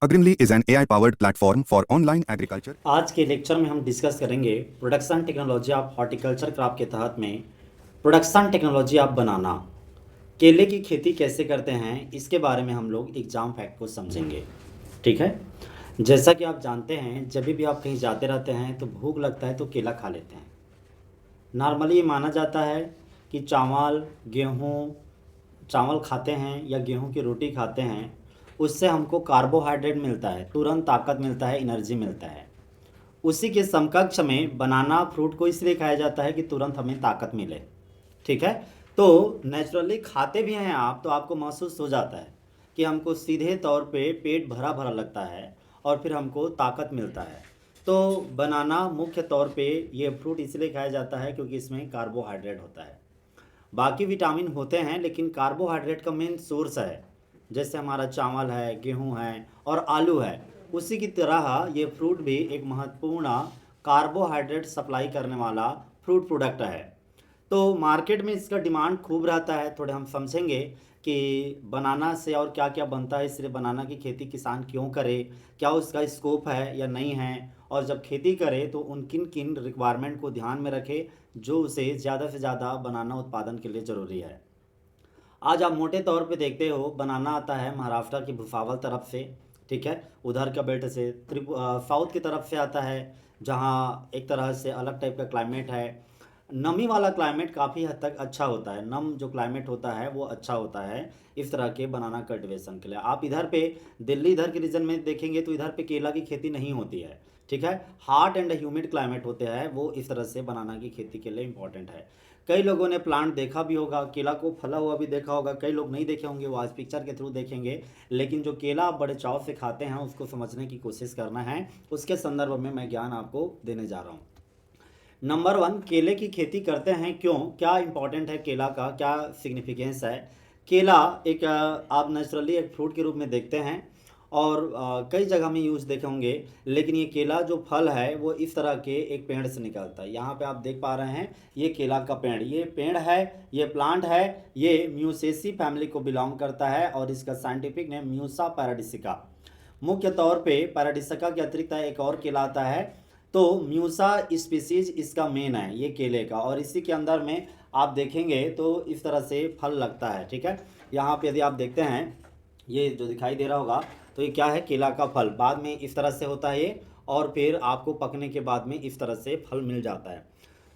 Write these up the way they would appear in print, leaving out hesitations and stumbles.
Agrimly is an AI-powered platform for online agriculture. आज के lecture में हम डिस्कस करेंगे production technology of horticulture crop के तहत में प्रोडक्शन टेक्नोलॉजी ऑफ बनाना केले की खेती कैसे करते हैं, इसके बारे में हम लोग एग्जाम फैक्ट को समझेंगे। ठीक है, जैसा कि आप जानते हैं जब भी आप कहीं जाते रहते हैं तो भूख लगता है तो केला खा लेते हैं। नॉर्मली ये माना जाता है कि चावल खाते हैं या गेहूं की रोटी खाते हैं, उससे हमको कार्बोहाइड्रेट मिलता है, तुरंत ताकत मिलता है, एनर्जी मिलता है। उसी के समकक्ष में बनाना फ्रूट को इसलिए खाया जाता है कि तुरंत हमें ताकत मिले। ठीक है, तो नेचुरली खाते भी हैं आप तो आपको महसूस हो जाता है कि हमको सीधे तौर पे पेट भरा भरा लगता है और फिर हमको ताकत मिलता है। तो बनाना मुख्य तौर पे ये फ्रूट इसलिए खाया जाता है क्योंकि इसमें कार्बोहाइड्रेट होता है। बाकी विटामिन होते हैं लेकिन कार्बोहाइड्रेट का मेन सोर्स है। जैसे हमारा चावल है, गेहूं है और आलू है, उसी की तरह ये फ्रूट भी एक महत्वपूर्ण कार्बोहाइड्रेट सप्लाई करने वाला फ्रूट प्रोडक्ट है। तो मार्केट में इसका डिमांड खूब रहता है। थोड़े हम समझेंगे कि बनाना से और क्या क्या बनता है, इसलिए बनाना की खेती किसान क्यों करे, क्या उसका स्कोप है या नहीं है, और जब खेती करे तो उन किन किन रिक्वायरमेंट को ध्यान में रखे जो उसे ज़्यादा से ज़्यादा बनाना उत्पादन के लिए ज़रूरी है। आज आप मोटे तौर पे देखते हो बनाना आता है महाराष्ट्र की भुसावल तरफ से। ठीक है, उधर का बेल्ट से साउथ की तरफ से आता है, जहाँ एक तरह से अलग टाइप का क्लाइमेट है। नमी वाला क्लाइमेट काफ़ी हद तक अच्छा होता है, नम जो क्लाइमेट होता है वो अच्छा होता है इस तरह के बनाना कल्टिवेशन के लिए। आप इधर पे दिल्ली इधर के रीजन में देखेंगे तो इधर पे केला की खेती नहीं होती है। ठीक है, हॉट एंड ह्यूमिड क्लाइमेट होते हैं, वो इस तरह से बनाना की खेती के लिए इम्पोर्टेंट है। कई लोगों ने प्लांट देखा भी होगा, केला को फला हुआ भी देखा होगा, कई लोग नहीं देखे होंगे, वो आज पिक्चर के थ्रू देखेंगे। लेकिन जो केला आप बड़े चाव से खाते हैं उसको समझने की कोशिश करना है, उसके संदर्भ में मैं ज्ञान आपको देने जा रहा हूँ। नंबर वन, केले की खेती करते हैं क्यों, क्या इंपॉर्टेंट है केला का, क्या सिग्निफिकेंस है। केला एक आप नेचुरली एक फ्रूट के रूप में देखते हैं और कई जगह में यूज देखे होंगे, लेकिन ये केला जो फल है वो इस तरह के एक पेड़ से निकलता है। यहाँ पे आप देख पा रहे हैं ये केला का पेड़, ये पेड़ है, ये प्लांट है, ये म्यूसेसी फैमिली को बिलोंग करता है और इसका साइंटिफिक नेम म्यूसा पैराडिसिका। मुख्य तौर पे पैराडिसिका के अतिरिक्त एक और केला आता है, तो म्यूसा स्पीसीज इसका मेन है ये केले का, और इसी के अंदर में आप देखेंगे तो इस तरह से फल लगता है। ठीक है, यहाँ पे यदि आप देखते हैं ये जो दिखाई दे रहा होगा तो ये क्या है, केला का फल बाद में इस तरह से होता है ये, और फिर आपको पकने के बाद में इस तरह से फल मिल जाता है।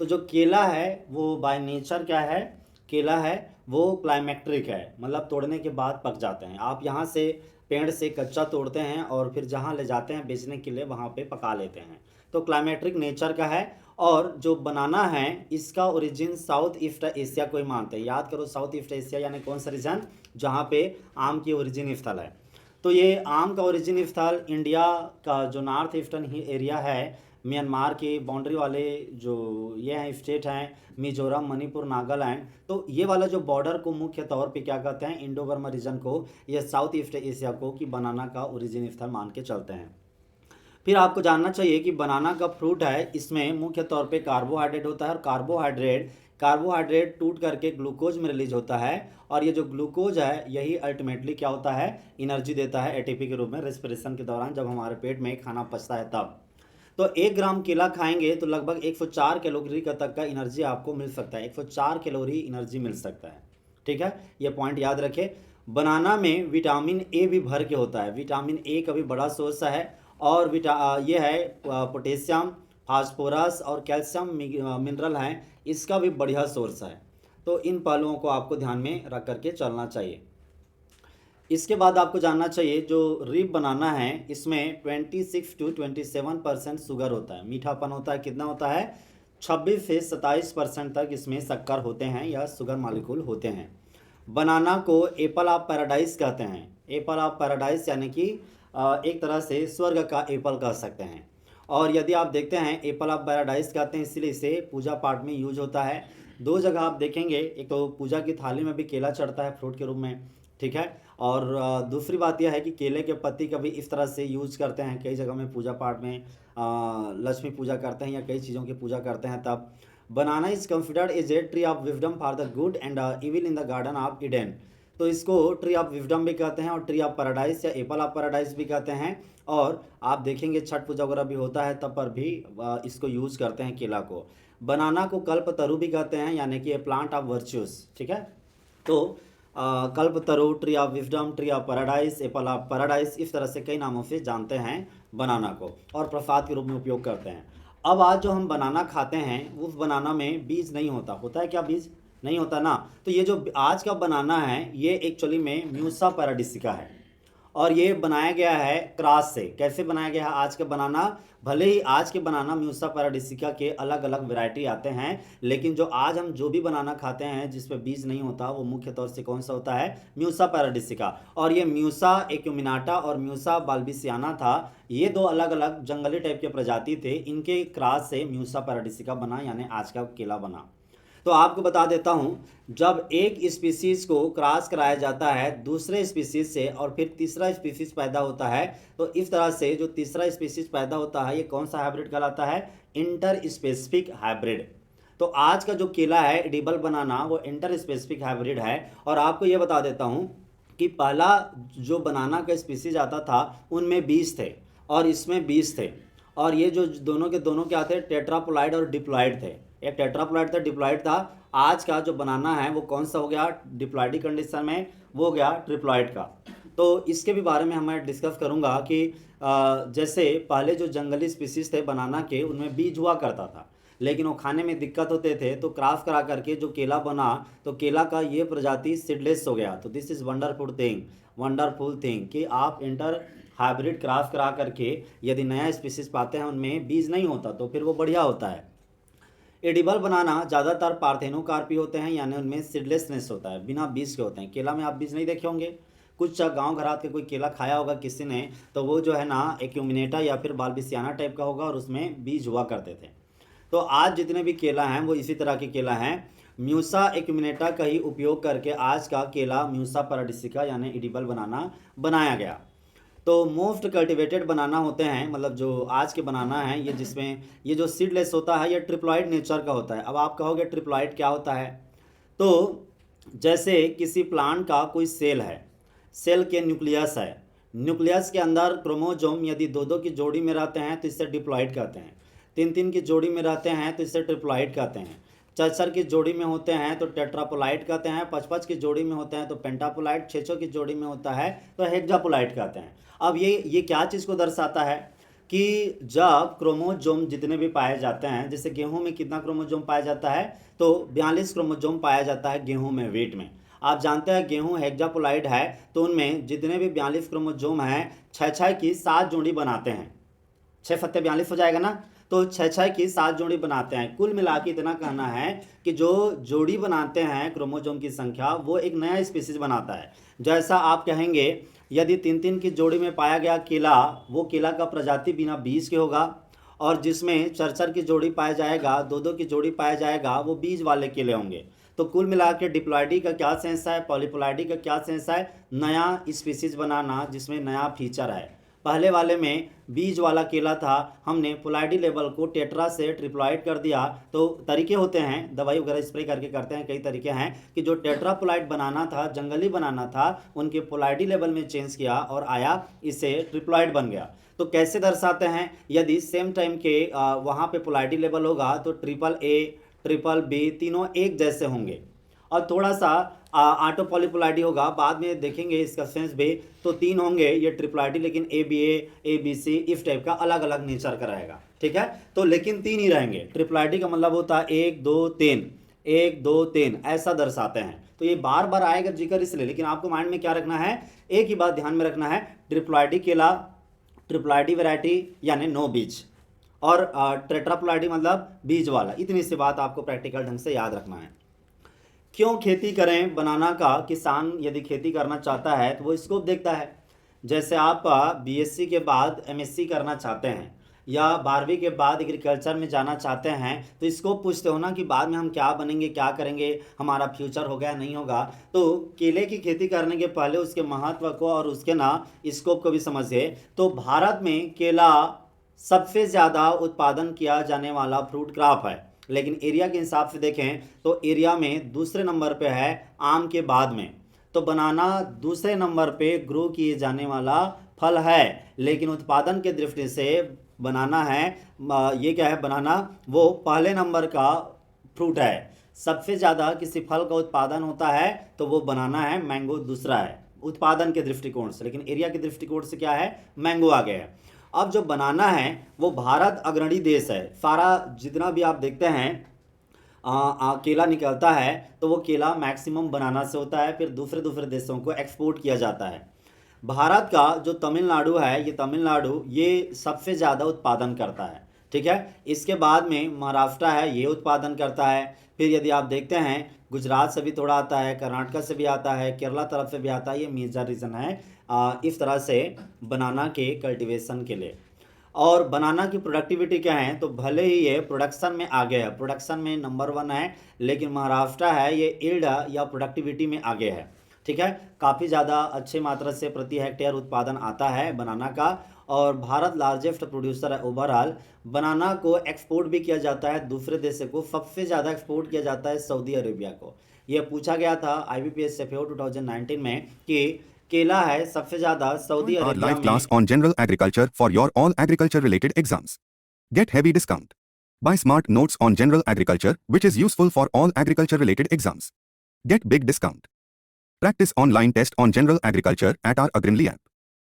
तो जो केला है वो बाय नेचर क्या है, केला है वो क्लाइमेक्ट्रिक है, मतलब तोड़ने के बाद पक जाते हैं। आप यहाँ से पेड़ से कच्चा तोड़ते हैं और फिर जहाँ ले जाते हैं बेचने के लिए वहाँ पे पका लेते हैं, तो क्लाइमेट्रिक नेचर का है। और जो बनाना है इसका ओरिजिन साउथ ईस्ट एशिया को ही मानते हैं। याद करो साउथ ईस्ट एशिया यानी कौन सा रीजन, जहाँ पे आम की ओरिजिन स्थल है। तो ये आम का ओरिजिन स्थल इंडिया का जो नॉर्थ ईस्टर्न ही एरिया है, म्यांमार के बाउंड्री वाले जो ये हैं स्टेट हैं, मिजोरम, मणिपुर, नागालैंड, तो ये वाला जो बॉर्डर को मुख्य तौर पे क्या कहते हैं, इंडो बर्मा रीजन को, ये साउथ ईस्ट एशिया को कि बनाना का ओरिजिन स्थल मान के चलते हैं। फिर आपको जानना चाहिए कि बनाना का फ्रूट है, इसमें मुख्य तौर पे कार्बोहाइड्रेट होता है, और कार्बोहाइड्रेट टूट करके ग्लूकोज में रिलीज होता है, और ये जो ग्लूकोज है यही अल्टीमेटली क्या होता है, एनर्जी देता है एटीपी के रूप में रेस्पिरेशन के दौरान जब हमारे पेट में खाना पचता है तब। तो 1 ग्राम केला खाएंगे तो लगभग 104 कैलोरी का तक का एनर्जी आपको मिल सकता है, 104 कैलोरी एनर्जी मिल सकता है। ठीक है, ये पॉइंट याद रखें। बनाना में विटामिन ए भी भर के होता है, विटामिन ए का भी बड़ा सोर्स है, और ये है पोटेशियम, फास्फोरस और कैल्शियम मिनरल हैं, इसका भी बढ़िया सोर्स है। तो इन पहलुओं को आपको ध्यान में रख करके चलना चाहिए। इसके बाद आपको जानना चाहिए जो रिब बनाना है इसमें 26 to 27% शुगर होता है, मीठापन होता है। कितना होता है, 26 से 27% तक इसमें शक्कर होते हैं या शुगर मालिक्यूल होते हैं। बनाना को एप्पल ऑफ पैराडाइज कहते हैं, एप्पल ऑफ पैराडाइज यानी कि एक तरह से स्वर्ग का एप्पल कह सकते हैं। और यदि आप देखते हैं एप्पल ऑफ पैराडाइज कहते हैं इसलिए इसे पूजा पाठ में यूज होता है। दो जगह आप देखेंगे, एक तो पूजा की थाली में भी केला चढ़ता है फ्रूट के रूप में। ठीक है, और दूसरी बात यह है कि केले के पत्ती का भी इस तरह से यूज करते हैं कई जगह में, पूजा पाठ में लक्ष्मी पूजा करते हैं या कई चीज़ों की पूजा करते हैं तब। Banana is considered as a tree of wisdom for the good and evil in the garden of Eden. तो इसको ट्री ऑफ विजडम भी कहते हैं और ट्री ऑफ पैराडाइज या एप्पल ऑफ पैराडाइज भी कहते हैं। और आप देखेंगे छठ पूजा वगैरह भी होता है तब पर भी इसको यूज़ करते हैं केला को। बनाना को कल्पतरु भी कहते हैं, यानी कि ए प्लांट ऑफ वर्च्यूज, ठीक है। तो Kalpataru, tree of wisdom, tree of paradise, apple of paradise, इस तरह से कई नामों से जानते हैं बनाना को और प्रसाद के रूप में उपयोग करते हैं। अब आज जो हम बनाना खाते हैं उस बनाना में बीज नहीं होता, होता है क्या बीज? नहीं होता ना। तो ये जो आज का बनाना है ये एक्चुअली में म्यूसा पैराडिसिका है और ये बनाया गया है क्रॉस से। कैसे बनाया गया है आज का बनाना? भले ही आज के बनाना म्यूसा पैराडिसिका के अलग अलग वैरायटी आते हैं, लेकिन जो आज हम जो भी बनाना खाते हैं जिस पे बीज नहीं होता वो मुख्य तौर से कौन सा होता है? म्यूसा पैराडिसिका। और ये म्यूसा एक्यूमिनाटा और म्यूसा बाल्बिसियाना था, ये दो अलग अलग जंगली टाइप के प्रजाति थे, इनके क्रॉस से म्यूसा पैराडिसिका बना, यानी आज का केला बना। तो आपको बता देता हूं, जब एक स्पीसीज को क्रॉस कराया जाता है दूसरे स्पीसीज से और फिर तीसरा स्पीसीज पैदा होता है, तो इस तरह से जो तीसरा स्पीसीज पैदा होता है ये कौन सा हाइब्रिड कहलाता है? Inter specific hybrid. तो आज का जो केला है एडिबल बनाना वो इंटर स्पेसिफिक हाइब्रिड है। और आपको ये बता देता हूँ कि पहला जो बनाना का स्पीसीज आता था उनमें बीज थे और इसमें बीज थे, और ये जो दोनों के दोनों क्या थे? टेट्रापोलाइड और डिप्लॉइड थे। एक टेट्राप्लॉइड था, डिप्लॉइड था। आज का जो बनाना है वो कौन सा हो गया? डिप्लॉइडिक कंडीशन में वो हो गया ट्रिप्लॉइड का। तो इसके भी बारे में मैं डिस्कस करूंगा कि जैसे पहले जो जंगली स्पीसीज थे बनाना के उनमें बीज हुआ करता था, लेकिन वो खाने में दिक्कत होते थे, तो क्रॉस करा करके जो केला बना तो केला का ये प्रजाति सीडलेस हो गया। तो दिस इज़ वंडरफुल थिंग कि आप इंटर हाइब्रिड क्रॉस करा करके यदि नया स्पीसीज पाते हैं उनमें बीज नहीं होता तो फिर वो बढ़िया होता है। एडिबल बनाना ज़्यादातर पार्थेनोकार्पी होते हैं, यानी उनमें सीडलेसनेस होता है, बिना बीज के होते हैं। केला में आप बीज नहीं देखे होंगे। कुछ गांव घरात के कोई केला खाया होगा किसी ने, तो वो जो है ना एक्यूमिनेटा या फिर बाल्बिसियाना टाइप का होगा और उसमें बीज हुआ करते थे। तो आज जितने भी केला हैं वो इसी तरह के केला हैं। म्यूसा एक्यूमिनेटा का ही उपयोग करके आज का केला म्यूसा पैराडिसिका यानी एडिबल बनाना बनाया गया। तो मोस्ट कल्टिवेटेड बनाना होते हैं, मतलब जो आज के बनाना है ये जिसमें ये जो सीडलेस होता है ये ट्रिप्लॉइड नेचर का होता है। अब आप कहोगे ट्रिप्लॉइड क्या होता है? तो जैसे किसी प्लांट का कोई सेल है, सेल के न्यूक्लियस है, न्यूक्लियस के अंदर क्रोमोजोम यदि दो दो की जोड़ी में रहते हैं तो इससे डिप्लॉइड कहते हैं, तीन तीन की जोड़ी में रहते हैं तो इससे ट्रिप्लॉइड कहते हैं, चार की जोड़ी में होते हैं तो टेट्रापोलाइड कहते हैं, पाँच की जोड़ी में होते हैं तो पेंटापोलाइड, छः की जोड़ी में होता है तो हेक्सापोलाइड कहते हैं। अब ये क्या चीज़ को दर्शाता है कि जब क्रोमोजोम जितने भी पाए जाते हैं, जैसे गेहूं में कितना क्रोमोजोम पाया जाता है? तो 42 क्रोमोजोम पाया जाता है गेहूं में, वेट में। आप जानते हैं गेहूं हेक्सापोलाइड है तो उनमें जितने भी 42 क्रोमोजोम हैं 6 की 7 जोड़ी बनाते हैं, 6 फत्ते 42 हो जाएगा ना, तो 6 की 7 जोड़ी बनाते हैं। कुल मिला के इतना कहना है कि जो जोड़ी बनाते हैं क्रोमोजोम की संख्या वो एक नया स्पीसीज बनाता है। जैसा आप कहेंगे यदि तीन तीन की जोड़ी में पाया गया केला, वो केला का प्रजाति बिना बीज के होगा, और जिसमें चार की जोड़ी पाया जाएगा, दो दो की जोड़ी पाया जाएगा, वो बीज वाले केले होंगे। तो कुल मिला के डिप्लॉइडी का क्या सेंस है, पॉलीप्लॉइडी का क्या सेंस है? नया स्पीसीज बनाना जिसमें नया फीचर है। पहले वाले में बीज वाला केला था, हमने पोलाइडी लेवल को टेट्रा से ट्रिप्लॉइड कर दिया। तो तरीके होते हैं, दवाई वगैरह स्प्रे करके करते हैं, कई तरीके हैं कि जो टेट्रापोलाइड बनाना था, जंगली बनाना था, उनके पोलाइडी लेवल में चेंज किया और आया इससे ट्रिप्लॉइड बन गया। तो कैसे दर्शाते हैं? यदि सेम टाइम के वहाँ पे पोलाइडी लेवल होगा तो ट्रिपल ए, ट्रिपल बी तीनों एक जैसे होंगे, और थोड़ा सा ऑटो पॉलीपोलाइडी होगा, बाद में देखेंगे इसका सेंस भी, तो 3 होंगे ये ट्रिप्लॉइडी, लेकिन ए बी सी इस टाइप का अलग अलग नेचर का रहेगा, ठीक है। तो लेकिन 3 ही रहेंगे। ट्रिप्लॉइडी का मतलब होता है 1 2 3, 1 2 3 ऐसा दर्शाते हैं। तो ये बार बार आएगा जिक्र इसलिए, लेकिन आपको माइंड में क्या रखना है? एक ही बात ध्यान में रखना है, ट्रिप्लॉइडी केला, ट्रिप्लॉइडी वैरायटी यानी नो बीज, और टेट्रापोलाइडी मतलब बीज वाला। इतनी सी बात आपको प्रैक्टिकल ढंग से याद रखना है। क्यों खेती करें बनाना का? किसान यदि खेती करना चाहता है तो वो स्कोप देखता है। जैसे आप बीएससी के बाद एमएससी करना चाहते हैं या 12वीं के बाद एग्रीकल्चर में जाना चाहते हैं, तो स्कोप पूछते हो ना कि बाद में हम क्या बनेंगे, क्या करेंगे, हमारा फ्यूचर होगा या नहीं होगा। तो केले की खेती करने के पहले उसके महत्व को और उसके स्कोप को भी समझिए। तो भारत में केला सबसे ज़्यादा उत्पादन किया जाने वाला फ्रूट क्रॉप है, लेकिन एरिया के हिसाब से देखें तो एरिया में दूसरे नंबर पे है आम के बाद में। तो बनाना दूसरे नंबर पे ग्रो किए जाने वाला फल है, लेकिन उत्पादन के दृष्टि से बनाना है, ये क्या है, बनाना वो पहले नंबर का फ्रूट है। सबसे ज़्यादा किसी फल का उत्पादन होता है तो वो बनाना है, मैंगो दूसरा है उत्पादन के दृष्टिकोण से, लेकिन एरिया के दृष्टिकोण से क्या है, मैंगो आगे है। अब जो बनाना है वो भारत अग्रणी देश है। सारा जितना भी आप देखते हैं केला निकलता है तो वो केला मैक्सिमम बनाना से होता है, फिर दूसरे दूसरे देशों को एक्सपोर्ट किया जाता है। भारत का जो तमिलनाडु है, ये तमिलनाडु ये सबसे ज़्यादा उत्पादन करता है, ठीक है। इसके बाद में महाराष्ट्र है, ये उत्पादन करता है। फिर यदि आप देखते हैं गुजरात से भी थोड़ा आता है, कर्नाटक से भी आता है, केरला तरफ से भी आता है, ये मेजर रीज़न है इस तरह से बनाना के कल्टीवेशन के लिए। और बनाना की प्रोडक्टिविटी क्या है, तो भले ही ये प्रोडक्शन में आगे है, प्रोडक्शन में नंबर 1 है, लेकिन महाराष्ट्र है ये यील्ड या प्रोडक्टिविटी में आगे है, ठीक है। काफ़ी ज़्यादा अच्छे मात्रा से प्रति हेक्टेयर उत्पादन आता है बनाना का, और भारत लार्जेस्ट प्रोड्यूसर है ओवरऑल। बनाना को एक्सपोर्ट भी किया जाता है दूसरे देशों को, सबसे ज़्यादा एक्सपोर्ट किया जाता है सऊदी अरेबिया को। ये पूछा गया था IBPS CFO 2019 में कि केला है सबसे ज़्यादा सऊदी Our अरेबिया live में। class on general agriculture for your all agriculture related exams. Get heavy discount. Buy smart notes on general agriculture which is useful for all agriculture related exams. Get big discount. Practice online test on general agriculture at our Agrinly app.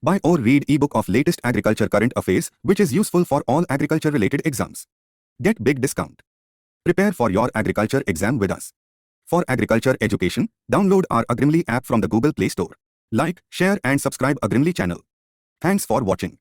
Buy or read ebook of latest agriculture current affairs which is useful for all agriculture related exams. Get big discount. Prepare for your agriculture exam with us. For agriculture education, download our Agrinly app from the Google Play Store. Like, share and subscribe Agrinly channel. Thanks for watching.